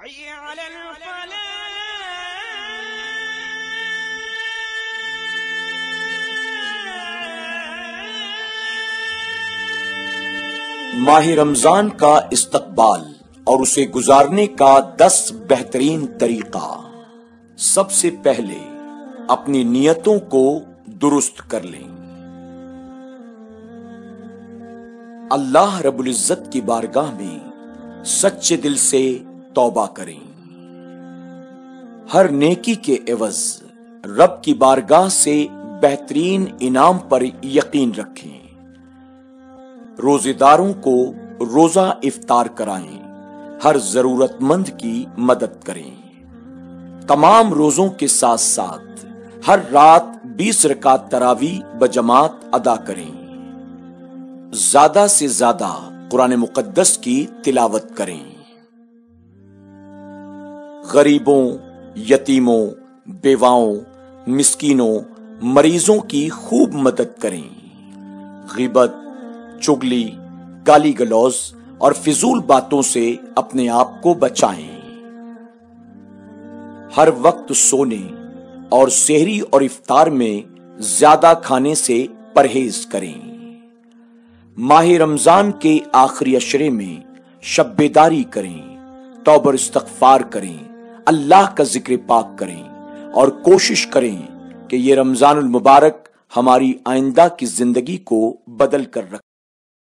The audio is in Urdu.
حي على الفلاح. ماہ رمضان کا استقبال اور اسے گزارنے کا 10 بہترین طریقہ۔ سب سے پہلے اپنی نیتوں کو درست کر لیں۔ اللہ رب العزت کی بارگاہ میں سچے دل سے توبہ کریں۔ ہر نیکی کے عوض رب کی بارگاہ سے بہترین انعام پر یقین رکھیں۔ روزے داروں کو روزہ افطار کرائیں۔ ہر ضرورت مند کی مدد کریں۔ تمام روزوں کے ساتھ ساتھ ہر رات 20 رکعت تراویح بجماعت ادا کریں۔ زیادہ سے زیادہ قرآن مقدس کی تلاوت کریں۔ غریبوں، یتیموں، بیواؤں، مسکینوں، مریضوں کی خوب مدد کریں۔ غیبت، چغلی، گالی گلوز اور فضول باتوں سے اپنے آپ کو بچائیں۔ ہر وقت سونے اور سحری اور افطار میں زیادہ کھانے سے پرہیز کریں۔ ماہ رمضان کے آخری عشرے میں شب بیداری کریں، توبہ اور استغفار کریں، اللہ کا ذکر پاک کریں اور کوشش کریں کہ یہ رمضان المبارک ہماری آئندہ کی زندگی کو بدل کر رکھے۔